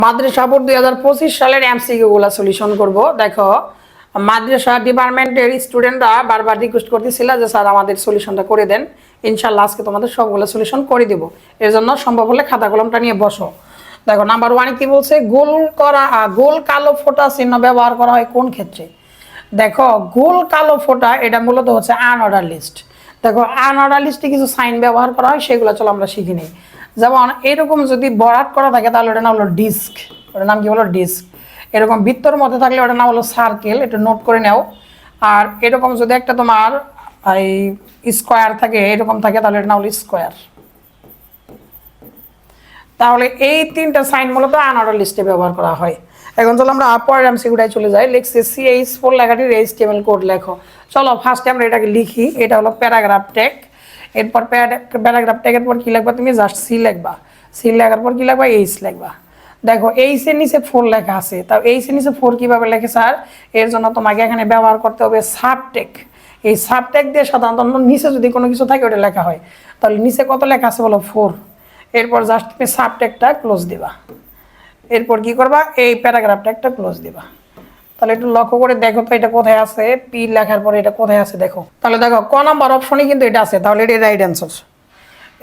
মাদ্রাসা board 2025 সালের MCQ গুলা solution করব। দেখো, মাদ্রাসা ডিপার্টমেন্টের স্টুডেন্টরা বারবার রিকোয়েস্ট করতেছিল যে স্যার আমাদের সলিউশনটা করে দেন। ইনশাআল্লাহ আজকে তোমাদের সবগুলো সলিউশন করে দিব। এর জন্য সম্ভব হলে খাতা কলমটা নিয়ে বসো। দেখো, নাম্বার 1 কি বলছে, গোল কালো ফোঁটা চিহ্ন ব্যবহার করা হয় কোন ক্ষেত্রে। দেখো, গোল কালো ফোঁটা এটা মূলত হচ্ছে আনঅর্ডার লিস্ট। দেখো, আনঅর্ডার লিস্টে কিছু সাইন ব্যবহার করা হয়, সেগুলো চলো আমরা শিখে নিই। যেমন এরকম যদি বরাট করা থাকে তাহলে ওটার নাম হলো ডিস্ক, ওটার নাম কি হলো ডিস্ক। এরকম বৃত্তর মধ্যে থাকলে ওটার নাম হলো সার্কেল, এটা নোট করে নাও। আর এরকম যদি একটা তোমার এই স্কোয়ার থাকে, এরকম থাকে, তাহলে এটার নাম হলো স্কোয়ার। তাহলে এই তিনটা সাইন মূলত আনঅর্ডার লিস্টে ব্যবহার করা হয়। এখন চলো আমরা পরের এমসিকিউটায় চলে যাই। লিখছি CH4 লেখাটির HTML কোড লেখো। চলো ফার্স্টে আমরা এটাকে লিখি। এটা হলো প্যারাগ্রাফ ট্যাগ। এরপর প্যারাগ্রাফ ট্যাগের পর কি লিখবা, তুমি জাস্ট সি লিখবা। সি লেখার পর কি লিখবা, এইচ লিখবা। দেখো, এইচ এর নিচে 4 লেখা আছে। তাও এইচ এর নিচে 4 কিভাবে লেখে স্যার? এর জন্য তোমাকে এখানে ব্যবহার করতে হবে সাবটেগ। এই সাবটেগ দিয়ে সাধারণত নিচে যদি কোনো কিছু থাকে ওটা লেখা হয়। তাহলে নিচে কত লেখা আছে বলো, 4। এরপর জাস্ট তুমি সাবটেগটা ক্লোজ দিবা। এরপর কি করবা, এই প্যারাগ্রাফটা একটা ক্লোজ দিবা। তাহলে একটু লক্ষ্য করে দেখো তো এটা কোথায় আছে, পি লেখার পরে এটা কোথায় আছে দেখো। তাহলে দেখো ক নাম্বার অপশনে কিন্তু এটা আছে, তাহলে এটা রাইট অ্যান্সার।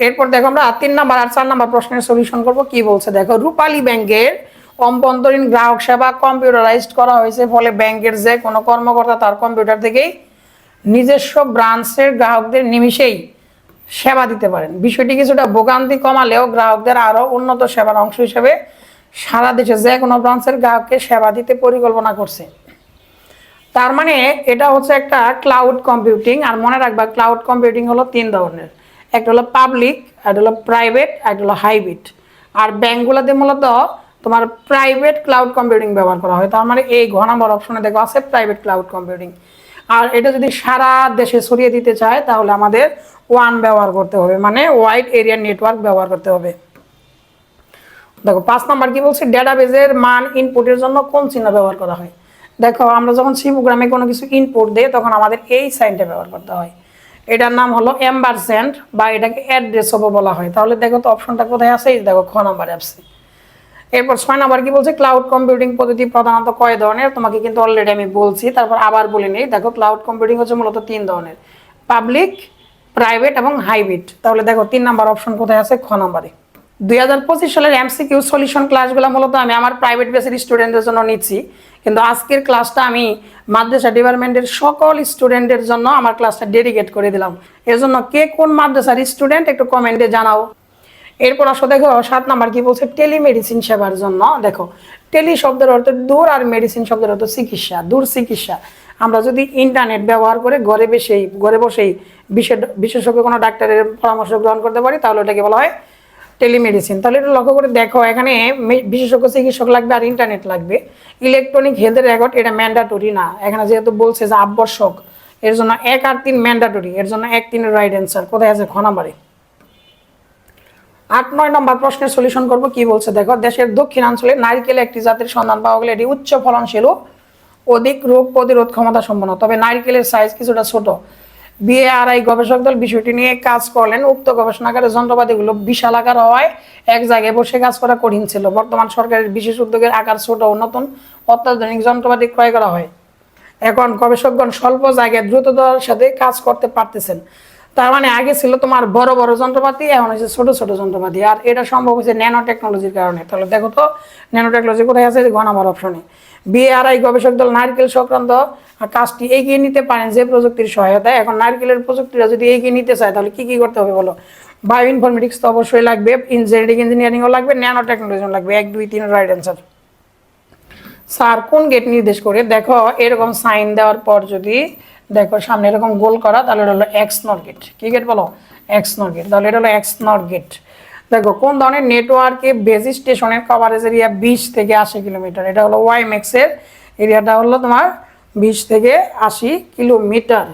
এরপর দেখো আমরা 3 নাম্বার আর 4 নাম্বার প্রশ্নের সলিউশন করব। কি বলছে দেখো, রূপালী ব্যাংকের অভ্যন্তরীণ গ্রাহক সেবা কম্পিউটারাইজড করা হয়েছে, ফলে ব্যাংকের যে কোনো কর্মকর্তা তার কম্পিউটার থেকেই নিজস্ব ব্রাঞ্চের গ্রাহকদের নিমিষেই সেবা দিতে পারেন। বিষয়টি কিছুটা ভোগান্তি কমালেও গ্রাহকদের আরও উন্নত সেবার অংশ হিসেবে সারা দেশে যে কোনো ব্রাঞ্চের গ্রাহককে সেবা দিতে পরিকল্পনা করছে। তার মানে এটা হচ্ছে একটা ক্লাউড কম্পিউটিং। আর মনে রাখবা, ক্লাউড কম্পিউটিং হলো 3 ধরনের। একটা হলো পাবলিক, একটা হলো প্রাইভেট, একটা হলো হাইব্রিড। আর ব্যাংকগুলোতে মূলত তোমার প্রাইভেট ক্লাউড কম্পিউটিং ব্যবহার করা হয়। তার মানে এই ঘ নাম্বার অপশনে দেখো আছে প্রাইভেট ক্লাউড কম্পিউটিং। আর এটা যদি সারা দেশে ছড়িয়ে দিতে চায় তাহলে আমাদের ওয়ান ব্যবহার করতে হবে, মানে ওয়াইড এরিয়া নেটওয়ার্ক ব্যবহার করতে হবে। দেখো 5 নাম্বার কি বলছে, ডেটাবেজের মান ইনপুটের জন্য কোন চিহ্ন ব্যবহার করা হয়। দেখো, আমরা যখন সি প্রোগ্রামে কোনো কিছু ইনপুট দিই তখন আমাদের এই সাইনটা ব্যবহার করতে হয়। এটার নাম হলো এম্বারস্যান্ড বা এটাকে অ্যাড্রেসও বলা হয়। তাহলে দেখো তো অপশনটা কোথায় আছে, এই দেখো খ নাম্বারে আছে। এরপর 6 নাম্বার কি বলছে, ক্লাউড কম্পিউটিং পদ্ধতি প্রধানত কয় ধরনের। তোমাকে কিন্তু অলরেডি আমি বলছি, তারপর আবার বলে নেই। দেখো, ক্লাউড কম্পিউটিং হচ্ছে মূলত 3 ধরনের, পাবলিক, প্রাইভেট এবং হাইব্রিড। তাহলে দেখো 3 নাম্বার অপশন কোথায় আছে, খ নাম্বারে। 2025 সালের এমসিকিউ সলিউশন ক্লাসগুলো মূলত আমি আমার প্রাইভেট বেসের স্টুডেন্টদের জন্য নিচ্ছি, কিন্তু আজকের ক্লাসটা আমি মাদ্রাসা ডিপার্টমেন্টের সকল স্টুডেন্টের জন্য আমার ক্লাসটা ডেডিকেট করে দিলাম। এর জন্য কে কোন মাদ্রাসার স্টুডেন্ট একটু কমেন্টে জানাও। এরপর আসো, দেখো 7 নাম্বার কি বলছে, টেলিমেডিসিন সেবার জন্য। দেখো, টেলি শব্দের অর্থ দূর আর মেডিসিন শব্দের অর্থ চিকিৎসা, দূর চিকিৎসা। আমরা যদি ইন্টারনেট ব্যবহার করে ঘরে বসেই বিশেষজ্ঞ কোনো ডাক্তারের পরামর্শ গ্রহণ করতে পারি, তাহলে ওটাকে বলা হয় টেলিমেডিসিন। তাহলে এটা লক্ষ্য করে দেখো, এখানে বিশেষজ্ঞ চিকিৎসক লাগবে আর ইন্টারনেট লাগবে। ইলেকট্রনিক হেলথ রেকর্ড এটা ম্যান্ডাটরি না, এখানে যেহেতু বলছে যে আবশ্যক, এর জন্য 1 আর 3 ম্যান্ডাটরি। এর জন্য 1, 3 রাইট অ্যান্সার। কোথায় আছে, খ নাম্বারে। 8, 9 নম্বর প্রশ্নের সলিউশন করব। কি বলছে দেখো, দেশের দক্ষিণাঞ্চলে নারকেল একটি জাতের সন্ধান পাওয়া গেলে এটি উচ্চ ফলনশীল ও অধিক রোগ প্রতিরোধ ক্ষমতা সম্পন্ন, তবে নারকেলের সাইজ কিছুটা ছোট। BARI গবেষক দল বিষয়টি নিয়ে কাজ করলেন। উক্ত গবেষণাগারের যন্ত্রপাতিগুলো বিশাল আকার হওয়ায় এক জায়গায় বসে কাজ করা কঠিন ছিল। বর্তমান সরকারের বিশেষ উদ্যোগের আকার ছোট ও নতুন অত্যাধুনিক যন্ত্রপাতি ক্রয় করা হয়। এখন গবেষকগণ স্বল্প জায়গায় দ্রুততার সাথে কাজ করতে পারতেছেন। তার মানে আগে ছিল তোমার বড় বড় যন্ত্রপাতি, এখন হচ্ছে ছোট ছোট যন্ত্রপাতি। আর এটা সম্ভব হয়েছে ন্যানো টেকনোলজির কারণে। তাহলে দেখো তো ন্যানো টেকনোলজি কোথায় আছে, ঘ নাম্বার অপশনে। BARI গবেষক দল নারকেল সংক্রান্ত কাজটি এগিয়ে নিতে পারেন যে প্রযুক্তির সহায়তায়। এখন নারকেলের প্রযুক্তিটা যদি এগিয়ে নিতে চায় তাহলে কি কি করতে হবে বলো। বায়ো ইনফরমেটিক্স তো অবশ্যই লাগবে, জেনেটিক ইঞ্জিনিয়ারিংও লাগবে, ন্যানো টেকনোলজিও লাগবে। 1, 2, 3 রাইট অ্যান্সার। স্যার কোন গেট নির্দেশ করে। দেখো, এরকম সাইন দেওয়ার পর যদি দেখো সামনে এরকম গোল করা, তাহলে এটা হলো এক্স নট গেট। কি গেট বলো, এক্স নট গেট। তাহলে এটা হলো এক্স নট গেট। দেখো, কোন ধরনের নেটওয়ার্কে বেজ স্টেশনের কভারেজ এরিয়া 20 থেকে 80 কিলোমিটার। এটা হলো WiMAX এর এরিয়াটা হলো তোমার 20 থেকে 80 কিলোমিটার।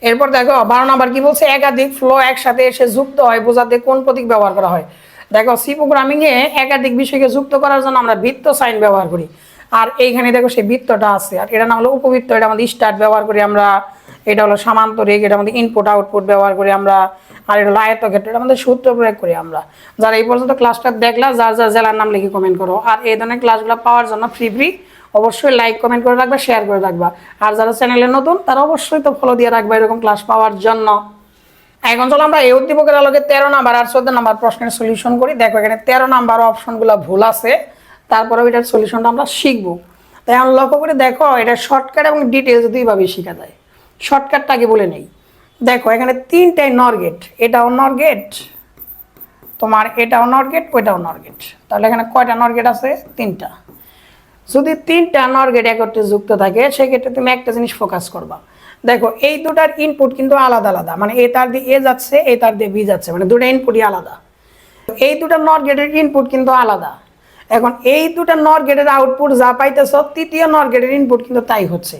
এরপর দেখো 12 নাম্বার কি বলছে, একাধিক ফ্লো একসাথে এসে যুক্ত হয় বোঝাতে কোন প্রতীক ব্যবহার করা হয়। দেখো, সি প্রোগ্রামিংয়ে একাধিক বিষয়কে যুক্ত করার জন্য আমরা বৃত্ত সাইন ব্যবহার করি। আর এইখানে দেখো সেই বৃত্তটা আছে, আর এটা নাম হলো উপবৃত্ত, এটা আমাদের স্টার্ট ব্যবহার করি আমরা, এটা হলো সামান্তরিক, এটা আমাদের ইনপুট আউটপুট ব্যবহার করি আমরা, আর এটা হলো আয়তক্ষেত্র, এটা আমাদের সূত্র প্রয়োগ করি আমরা। যারা এই পর্যন্ত ক্লাসটা দেখলা, যার যার জেলার নাম লিখে কমেন্ট করো। আর এই ধরনের ক্লাসগুলো পাওয়ার জন্য ফ্রি অবশ্যই লাইক কমেন্ট করে রাখবা, শেয়ার করে রাখবা। আর যারা চ্যানেলে নতুন তারা অবশ্যই তো ফলো দিয়ে রাখবা এরকম ক্লাস পাওয়ার জন্য। এখন চলো আমরা এই উদ্দীপকের আলোকে 13 নাম্বার আর 14 নাম্বার প্রশ্নের সলিউশন করি। দেখো এখানে 13 নাম্বার অপশনগুলো ভুল আছে, তারপরে এটার সলিউশনটা আমরা শিখবো। তাই এখন লক্ষ্য করে দেখো, এটা শর্টকাট এবং ডিটেলস দুইভাবেই শেখা যায়। শর্টকাটটাকে বলে নেই। দেখো এখানে 3টাই নর গেট, এটাও নর গেট, তোমার এটাও নর গেট, ওইটাও নর গেট। তাহলে এখানে কয়টা নর গেট আছে? 3টা। যদি 3টা নর গেট একত্রে যুক্ত থাকে সেক্ষেত্রে তুমি একটা জিনিস ফোকাস করবা। দেখো এই দুটার ইনপুট কিন্তু আলাদা আলাদা, মানে এ তার দিয়ে এ যাচ্ছে, এ তার দিয়ে বি যাচ্ছে, মানে দুটো ইনপুটই আলাদা। এই দুটা নর গেটের ইনপুট কিন্তু আলাদা। এখন এই দুটা নর গেটের আউটপুট যা পাইতেছ, তৃতীয় নর গেটের ইনপুট কিন্তু তাই হচ্ছে।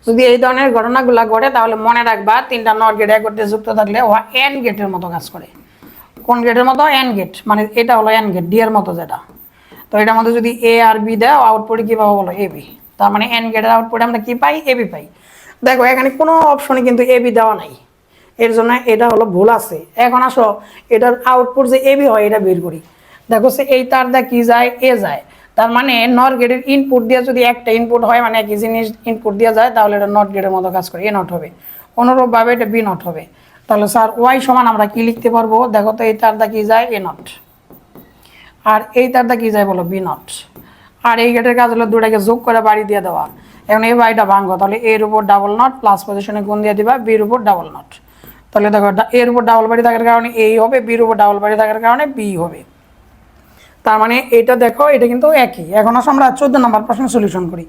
যদি এই ধরনের ঘটনাগুলো ঘটে তাহলে মনে রাখবা 3টা নর গেট একত্রে যুক্ত থাকলে ও এন গেটের মতো কাজ করে। কোন গেটের মতো? এন গেট, মানে এটা হলো এন গেট, ডি এর মতো যেটা। তো এটার মধ্যে যদি এ আর বি দাও, আউটপুটে কী পাবো বলো? A B. তার মানে এন গেটের আউটপুটে আমরা কী পাই? এ বি পাই। দেখো এখানে কোনো অপশনে কিন্তু এ বি দেওয়া নাই, এর জন্য এটা হলো ভুল আছে। এখন আসো এটার আউটপুট যে এ বি হয় এটা বের করি। দেখো সে এই তার দা কি যায়? এ যায়। তার মানে নট গেটের ইনপুট দিয়ে যদি একটা ইনপুট হয়, মানে একই জিনিস ইনপুট দিয়ে যায়, তাহলে এটা নট গেটের মতো কাজ করে, এ নট হবে। অনুরূপভাবে এটা বি নট হবে। তাহলে স্যার ওয়াই সমান আমরা কি লিখতে পারবো? দেখো তো এই তার দা কি যায়? এ নট। আর এই তারটা কি যায় বলো? B not. আর এই গেটের কাজ হলো দুটাকে যোগ করে বাড়ি দিয়ে দেওয়া। এখন এই বাড়িটা ভাঙবো, তাহলে এর উপর ডাবল নট প্লাস পজিশনে গুণ দিয়ে দিবা বির উপর ডাবল নট। তাহলে দেখো এর উপর ডাবল বাড়ি থাকার কারণে এই হবে, বির উপর ডাবল বাড়ি থাকার কারণে বি হবে। তার মানে এটা দেখো এটা কিন্তু একই। এখন আসো আমরা 14 নম্বর প্রশ্নের সলিউশন করি।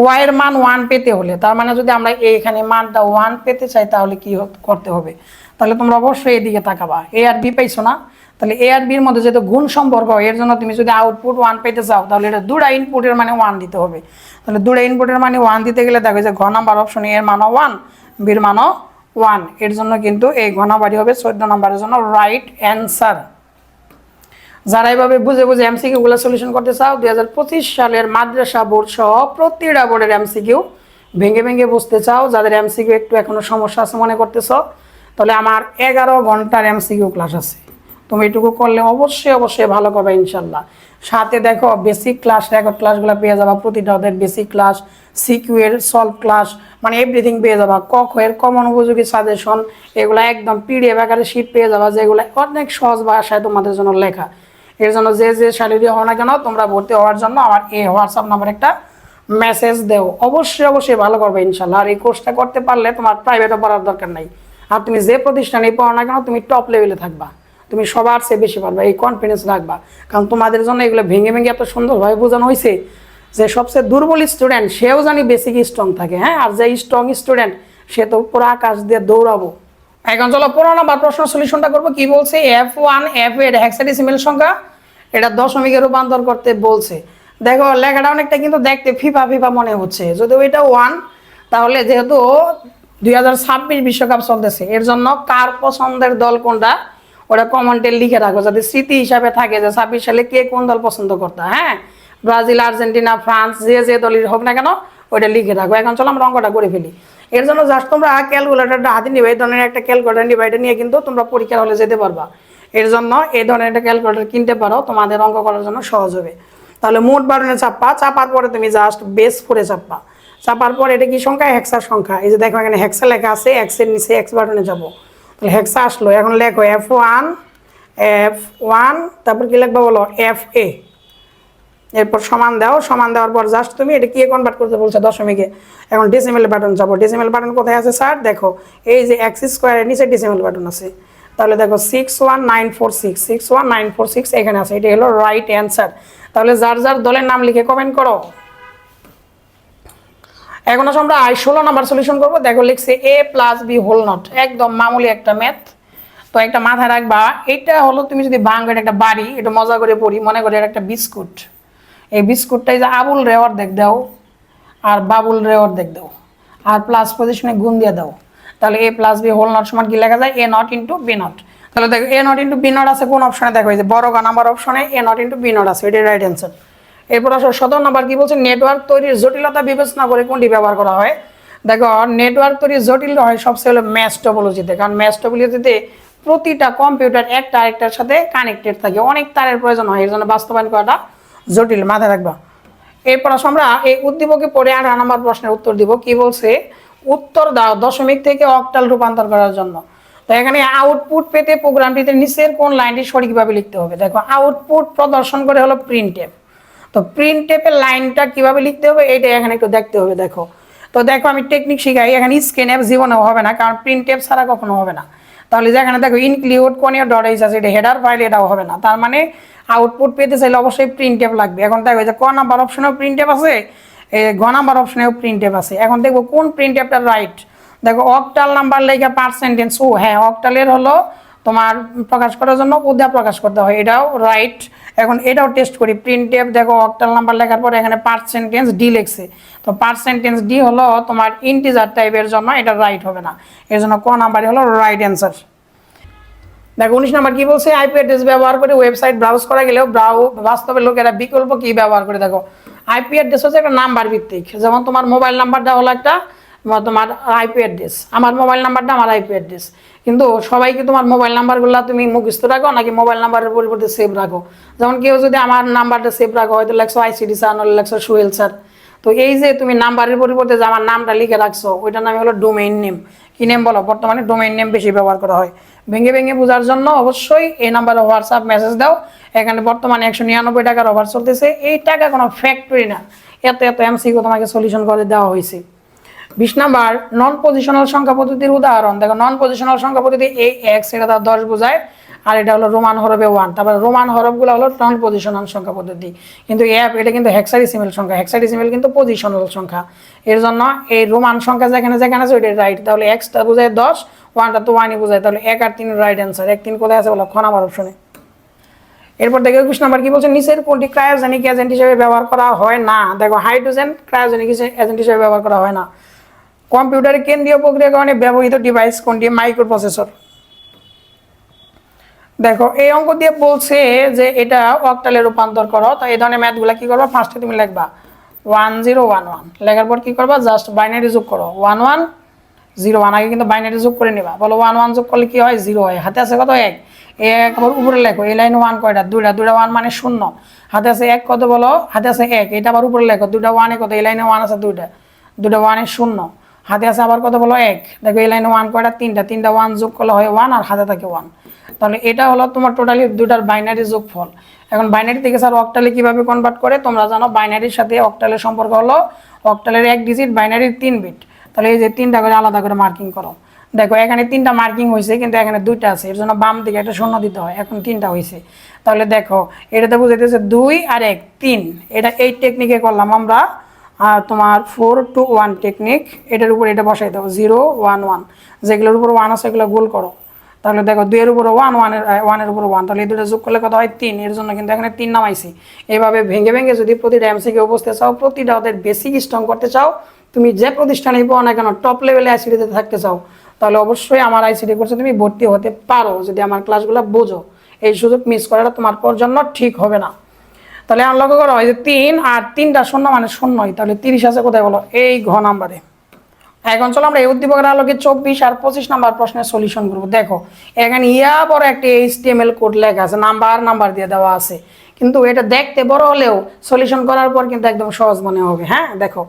ওয়াই এর মান 1 পেতে হলে, তার মানে যদি আমরা এখানে মানটা 1 পেতে চাই তাহলে কি করতে হবে? তাহলে তোমরা অবশ্যই এদিকে তাকাবা। এ আর বি পাইছো না? তাহলে এ আর বির মধ্যে যেহেতু গুণ সম্পর্ক, এর জন্য তুমি যদি আউটপুট 1 পেতে চাও তাহলে এটা দুটা ইনপুটের মানে 1 দিতে হবে। তাহলে দুটা ইনপুটের মানে 1 দিতে গেলে দেখো যে ঘ নাম্বার অপশনে এর মানও 1, বির মানও 1। এর জন্য কিন্তু এই ঘ নাম্বারই হবে 14 নম্বরের জন্য রাইট অ্যান্সার। যারা এইভাবে বুঝে বুঝে এমসিকিউগুলো সলিউশন করতে চাও, 2025 সালের মাদ্রাসা বোর্ড সহ প্রতিটা বোর্ডের এমসিকিউ ভেঙে ভেঙে বুঝতে চাও, যাদের এমসিকিউ একটু এখনো সমস্যা আছে মনে করতেছ, তাহলে আমার 11 ঘন্টার এমসিকিউ ক্লাস আছে। তুমি এটুকু করলে অবশ্যই ভালো করবে ইনশাল্লাহ। সাথে দেখো বেসিক ক্লাস, রেকর্ড ক্লাসগুলো পেয়ে যাবা, প্রতিটা ওদের বেসিক ক্লাস, সিকিউ এর সলভ ক্লাস, মানে এভরিথিং পেয়ে যাবা। ক এর কমন উপযোগী সাজেশন, এগুলো একদম পিডিএফ আকারে শিট পেয়ে যাবা, যেগুলো অনেক সহজ ভাষায় তোমাদের জন্য লেখা। এর জন্য যে স্যালারি হও না কেন, তোমরা ভর্তি হওয়ার জন্য আমার এই হোয়াটসঅ্যাপ নাম্বার একটা মেসেজ দেও। অবশ্যই ভালো করবে ইনশাল্লাহ। আর এই কোর্সটা করতে পারলে তোমার প্রাইভেটও পড়ার দরকার নাই। আর তুমি যে প্রতিষ্ঠানে পড়ো না কেন, তুমি টপ লেভেলে থাকবা, তুমি সবার চেয়ে বেশি পারবা, এই কনফিডেন্স রাখবা। কারণ তোমাদের জন্য এগুলো ভেঙে ভেঙে এত সুন্দরভাবে বোঝানো হয়েছে যে সবচেয়ে দুর্বল স্টুডেন্ট সেও জানি বেসিক স্ট্রং থাকে। হ্যাঁ, আর যে স্ট্রং স্টুডেন্ট সে তো পুরো আকাশ দিয়ে দৌড়াবো। এখন চলো 15 নম্বর প্রশ্ন সলিউশনটা করবো। কি বলছে? F1 F এর হেক্সাডেসিমাল সংখ্যা, এটা দশমিকে রূপান্তর করতে বলছে। দেখো লেখাটা অনেকটা কিন্তু দেখতে ফিফা মনে হচ্ছে। যদি ওইটা 1, তাহলে যেহেতু 2026 বিশ্বকাপ চলতেছে, এর জন্য কার পছন্দের দল কোনটা ওটা কমেন্টে লিখে রাখো, যাতে স্মৃতি হিসাবে থাকে যে 26 সালে কে কোন দল পছন্দ করতো। হ্যাঁ, ব্রাজিল, আর্জেন্টিনা, ফ্রান্স, যে দলের হোক না কেন ওইটা লিখে রাখো। এখন চলো আমরা অঙ্কটা করে ফেলি। এর জন্য জাস্ট তোমরা ক্যালকুলেটরটা হাতে নিবে, এই ধরনের একটা ক্যালকুলেটর নিবে, এটা নিয়ে কিন্তু তোমরা পরীক্ষার হলে যেতে পারবা। এর জন্য এই ধরনের একটা ক্যালকুলেটর কিনতে পারো, তোমাদের অঙ্ক করার জন্য সহজ হবে। তাহলে মোট বাটনে চাপার পরে তুমি জাস্ট বেস করে চাপার পর এটা কি সংখ্যা? হেক্সার সংখ্যা। এই যে দেখো এখানে হেক্সা লেখা আছে, এক্সের নিচে এক্স বাটনে যাবো, তাহলে হেক্সা আসলো। এখন লেখো F1, তারপর কি লিখবা বলো? FA। এরপর সমান দেওয়ার পর জাস্ট তুমি এটা কি কনভার্ট করতে বলছো? দশমিকে। এখন ডেসিমেল বাটন যাবো। ডেসিমেল বাটন কোথায় আছে স্যার? দেখো এই যে এক্স স্কোয়ারের নিচে ডেসিমেল বাটন আছে। তাহলে দেখো 61946 এখানে আছে, এটা হলো রাইট অ্যান্সার। তাহলে যার যার দলের নাম লিখে কমেন্ট করো। এখন আমরা 16 নাম্বার সলিউশন করবো। দেখো লিখছে A + B হোল নট, একদম মামুলি একটা ম্যাথ। তো একটা মাথায় রাখবা, এটা হলো তুমি যদি ভাঙের একটা বাড়ি, এটা মজা করে পড়ি, মনে করে একটা বিস্কুট। এই বিস্কুটটাই যে আবুল রে অর্ধেক দাও আর বাবুল রে অর্ধেক দাও আর প্লাস পজিশনে গুণ দিয়ে দাও, তাহলে A + B হোল নট সমান কি লেখা যায়? A not into B not. তাহলে দেখো A not into B not আছে কোন অপশনে? দেখো এই যে বড় গ নাম্বার অপশনে A not into B not আছে, এটাই রাইট অ্যান্সার। এরপর আসো 17 নাম্বার কি বলছে, নেটওয়ার্ক তৈরির জটিলতা বিবেচনা করে কোনটি ব্যবহার করা হয়। দেখো নেটওয়ার্ক তৈরির জটিল হয় সবচেয়ে হলো ম্যাশ টপোলজিতে, কারণ ম্যাশ টপোলজিতে প্রতিটা কম্পিউটার একটা আরেকটার সাথে কানেক্টেড থাকে, অনেক তারের প্রয়োজন হয়, এর জন্য বাস্তবায়ন করাটা জটিল, মাথায় রাখবা। এরপর আসো আমরা এই উদ্দীপকে পড়ে 18 নম্বর প্রশ্নের উত্তর দিব। কি বলছে, উত্তর দাও দশমিক থেকে অক্টাল রূপান্তর করার জন্য। তো এখানে আউটপুট পেতে প্রোগ্রামটিতে নিচের কোন লাইনটি সঠিকভাবে লিখতে হবে। দেখো আউটপুট প্রদর্শন করে হলো প্রিন্টএফ, তো প্রিন্টএফের লাইনটা কিভাবে লিখতে হবে এইটা এখানে একটু দেখতে হবে। দেখো তো দেখো আমি টেকনিক শিখাই, এখানে স্ক্যানএফ জীবনেও হবে না, কারণ প্রিন্টএফ ছাড়া কখনো হবে না। তাহলে যেখানে দেখো ইনক্লুড কোনিও ডট এইচ আছে, এটা হেডার ফাইল, এটাও হবে না। তার মানে আউটপুট পেতে চাইলে অবশ্যই প্রিন্টএফ লাগবে। এখন দেখো যে ক নাম্বার অপশনেও প্রিন্টএফ আছে, গ নাম্বার অপশনেও প্রিন্টএফ আছে। এখন দেখবো কোন প্রিন্টএফটা রাইট। দেখো অক্টাল নাম্বার লেখা পার্সেন্টেজ, ও হ্যাঁ অক্টালের হলো তোমার প্রকাশ করার জন্য উদ্যা প্রকাশ করতে হয়, এটাও রাইট। এখন এটাও টেস্ট করি, প্রিন্টএফ দেখো অক্টাল নাম্বার লেখার পরে এখানে পার্সেন্টেজ ডি লেখছে, তো পার্সেন্টেজ ডি হলো তোমার ইন্টিজার টাইপের জন্য এটা রাইট হবে না, এর জন্য ক নাম্বারই হলো রাইট অ্যান্সার। দেখো 19 নাম্বার কি বলছে, আইপি অ্যাড্রেস ব্যবহার করে ওয়েবসাইট ব্রাউজ করা গেলেও বাস্তবে লোকেরা বিকল্প কি ব্যবহার করে। দেখো আইপি অ্যাড্রেস হচ্ছে একটা নাম্বার ভিত্তিক, যেমন তোমার মোবাইল নাম্বারটা হলো একটা তোমার আইপি অ্যাড্রেস, আমার মোবাইল নাম্বারটা আমার আইপি অ্যাড্রেস। কিন্তু সবাইকে তোমার মোবাইল নাম্বারগুলো তুমি মুখস্থ রাখো নাকি মোবাইল নাম্বারের পরিবর্তে সেভ রাখো। যেমন কেউ যদি আমার নাম্বারটা সেভ রাখো, হয়তো লেখছো আইসিডি স্যার, নাহলে লেখছো সোহেল স্যার। তো এই যে তুমি নাম্বারের পরিবর্তে যে আমার নামটা লিখে রাখছো, ওইটার নাম হলো ডোমেইন নেম। কি নেম বলো, বর্তমানে ডোমেইন নেম বেশি ব্যবহার করা হয়। ভেঙে ভেঙে বোঝার জন্য অবশ্যই এই নাম্বারে হোয়াটসঅ্যাপ মেসেজ দাও। এখানে বর্তমানে 199 টাকার অফার চলতেছে, এই টাকা কোনো ফ্যাক্টরি না, এত এত এমসিকিউ তোমাকে সলিউশন করে দেওয়া হয়েছে। 20 নাম্বার নন পজিশনাল সংখ্যা পদ্ধতির উদাহরণ। দেখো নন পজিশনাল সংখ্যা পদ্ধতি এই এক্স, এটা তার 10 বোঝায়, আর এটা হলো রোমান হরফে 1। তারপরে রোমান হরফগুলো হলো নন পজিশনাল সংখ্যা পদ্ধতি, কিন্তু অ্যাপ এটা কিন্তু হেক্সাডেসিমেল সংখ্যা, হেক্সাডেসিমেল কিন্তু পজিশনাল সংখ্যা। এর জন্য এই রোমান সংখ্যা যেখানে যেখানে আছে ওইটা রাইট। তাহলে এক্সটা বোঝায় 10, 1টা তো 1ই বোঝায়, তাহলে 1 আর 3 রাইট অ্যান্সার। 1 3 কোথায় আছে বলো, খ নাম্বার অপশনে। এরপর দেখো 21 নাম্বার কি বলছে, নিচের কোনটি ক্রায়োজেনিক এজেন্ট হিসেবে ব্যবহার করা হয় না। দেখো হাইড্রোজেন ক্রায়োজেনিক এজেন্ট হিসেবে ব্যবহার করা হয় না। কম্পিউটারের কেন্দ্রীয় প্রক্রিয়াকরণে ব্যবহৃত ডিভাইস কোনটি, মাইক্রোপ্রসেসর। দেখো এই অঙ্ক দিয়ে বলছে যে এটা অক্টালে রূপান্তর করো, তো এই ধরনের ম্যাথগুলো কি করবা, ফার্স্টে তুমি লিখবা 1011, লেখার পর কি করবা, জাস্ট বাইনারি যোগ করো 1101, আগে কিন্তু বাইনারি যোগ করে নিবা। বলো 11 যোগ করলে কি হয়, 0 হয়। হাতে আছে কত, 1, আবার উপরে লেখো, এই লাইনে 1 কয়টা, দুইটা, 1 মানে 0। হাতে আছে 1 কত বলো, হাতে আছে 1, এটা আবার উপরে লেখো, 2টা 1 কত, এই লাইনে 1 আছে 2টা, 1 0। হাতে আছে আবার কত বলো, 1, দেখো এই লাইনে 1 কয়টা, 3টা 1 যোগ করলে হয় 1, আর হাতে থাকে 1। তাহলে এটা হলো তোমার টোটালি দুটার বাইনারি যোগফল। এখন বাইনারি থেকে স্যার অক্টালে কিভাবে কনভার্ট করে, তোমরা জানো বাইনারির সাথে অক্টালের সম্পর্ক হলো অক্টালের 1 ডিজিট, বাইনারির 3 বিট। তাহলে এই যে 3টা করে আলাদা করে মার্কিং করো। দেখো এখানে 3টা মার্কিং হয়েছে, কিন্তু এখানে 2টা আছে, এর জন্য বাম দিকে একটা শূন্য দিতে হয়। এখন 3টা হয়েছে, তাহলে দেখো এটাতে বুঝাইতেছে 2 আর 1 3। এটা এই টেকনিকে করলাম আমরা, আর তোমার 4 to 1 টেকনিক। এটার উপর এটা বসাই দাও 0 1 1, যেগুলোর উপর 1 আছে এগুলো গোল করো। তাহলে দেখো 2 এর উপরে 1, 1 এর উপরে 1, তাহলে এই দুটো যোগ করলে কত হয় 3। এর জন্য কিন্তু এখানে 3 নামাইছি। এইভাবে ভেঙে ভেঙে যদি প্রতিটা এমসিকিউ বুঝতে চাও, প্রতিটা ওদের বেসিক স্ট্রং করতে চাও, তুমি যে প্রতিষ্ঠানেই পাও না কেন, টপ লেভেলে আইসিডিতে থাকতে চাও, তাহলে অবশ্যই আমার আইসিডি কোর্সে তুমি ভর্তি হতে পারো, যদি আমার ক্লাসগুলো বোঝো। এই সুযোগ মিস করাটা তোমার জন্য ঠিক হবে না। তাহলে আমার লক্ষ্য করো, এই যে 3 আর 3টা 0 মানে 0, তাহলে 30 আছে কোথায় বলো, এই ঘ নাম্বারে। এখন চলো আমরা এই উদ্দীপকের আলোকে 24 আর 25 নাম্বার প্রশ্নের সলিউশন করবো। দেখো এখানে বড় একটা HTML কোড লেখা আছে, নাম্বার দিয়ে দেওয়া আছে, কিন্তু এটা দেখতে বড় হলেও সলিউশন করার পর কিন্তু একদম সহজ মনে হবে। হ্যাঁ দেখো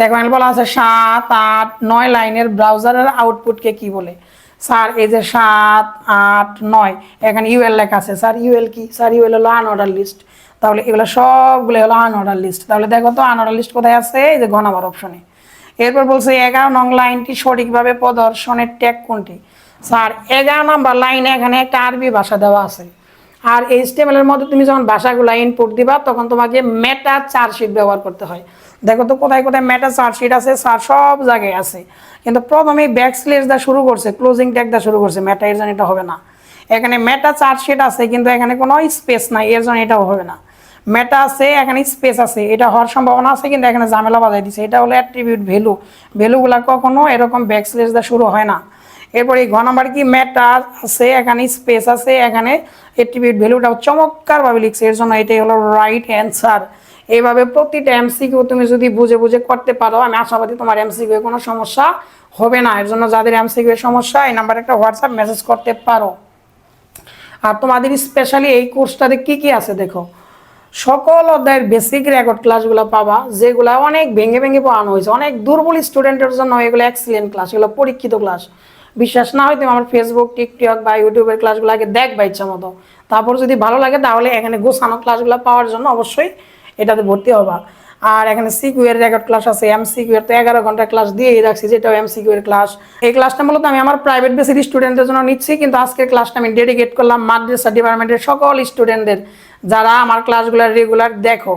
এখানে বলা আছে 7 8 9 লাইনের ব্রাউজারের আউটপুটকে কি বলে। স্যার এই যে 7 8 9 এখানে ইউএল লেখা আছে, স্যার ইউএল কি, স্যার ইউএল হলো আনঅর্ডার লিস্ট। তাহলে এগুলো সবগুলো হলো আনঅর্ডার লিস্ট। তাহলে দেখো তো আনঅর্ডার লিস্ট কোথায় আছে, এই যে ঘ নাম্বার অপশনে। এরপর বলছে 11 নং লাইনটি সঠিকভাবে প্রদর্শনের ট্যাগ কোনটি। স্যার 11 নাম্বার লাইনে এখানে একটা আরবি ভাষা দেওয়া আছে, আর HTML এর মধ্যে তুমি যখন ভাষাগুলো ইনপুট দিবা তখন তোমাকে মেটা চার্টশিট ব্যবহার করতে হয়। দেখো তো কোথায় কোথায় মেটা চার্টশিট আছে, স্যার সব জায়গায় আছে, কিন্তু প্রথমেই ব্যাকস্ল্যাশ দা শুরু করছে, ক্লোজিং ট্যাগ দা শুরু করছে, মেটা, এর জন্য এটা হবে না। এখানে মেটা চার্টশিট আছে, কিন্তু এখানে কোনো স্পেস নাই, এর জন্য এটাও হবে না। মেটা আছে, এখানে স্পেস আছে, এটা হওয়ার সম্ভাবনা আছে, কিন্তু এখানে ঝামেলা বাজাই দিছে। এটা হলো অ্যাট্রিবিউট ভ্যালুগুলা কখনো এরকম ব্যাকস্ল্যাশ দা শুরু হয় না। এরপর এই ঘ নাম্বার কি ম্যাটার আছে, এখানে স্পেস আছে, এখানে অ্যাট্রিবিউট ভ্যালুটাও চমৎকারভাবে লিখছে, এর জন্য এটাই হলো রাইট অ্যান্সার। এইভাবে প্রতিটা এমসিকিউ তুমি যদি বুঝে বুঝে করতে পারো, আমি আশাবাদী তোমার এমসিকিউ কোনো সমস্যা হবে না। এর জন্য যাদের এমসিকিউ সমস্যা, এই নাম্বারে একটা হোয়াটসঅ্যাপ মেসেজ করতে পারো। আর তোমাদের স্পেশালি এই কোর্সটাতে কি কি আছে দেখো, সকল অধ্যায়ের বেসিক রেকর্ড ক্লাসগুলো পাবা, যেগুলো অনেক ভেঙে ভেঙে পড়ানো হয়েছে, অনেক দুর্বল স্টুডেন্টের জন্য এগুলো এক্সিলেন্ট ক্লাস, এগুলো পরীক্ষিত ক্লাস। বিশ্বাস না হয় তুমি আমার ফেসবুক, টিকটক বা ইউটিউবের ক্লাসগুলো আগে দেখবা ইচ্ছা মতো, তারপর যদি ভালো লাগে তাহলে এখানে গোছানো ক্লাসগুলো পাওয়ার জন্য অবশ্যই এটাতে ভর্তি হবা। আর এখানে সিকিউ এর রেকর্ড ক্লাস আছে, এমসিকিউ এর তো 11 ঘন্টা ক্লাস দিয়েই রাখছি, যেটাও এমসিকিউ এর ক্লাস। এই ক্লাসটা মূলত আমি আমার প্রাইভেট বেসিক স্টুডেন্টদের জন্য নিচ্ছি, কিন্তু আজকের ক্লাসটা আমি ডেডিকেট করলাম মাদ্রাসা ডিপার্টমেন্টের সকল স্টুডেন্টদের, যারা আমার ক্লাসগুলো রেগুলার দেখো।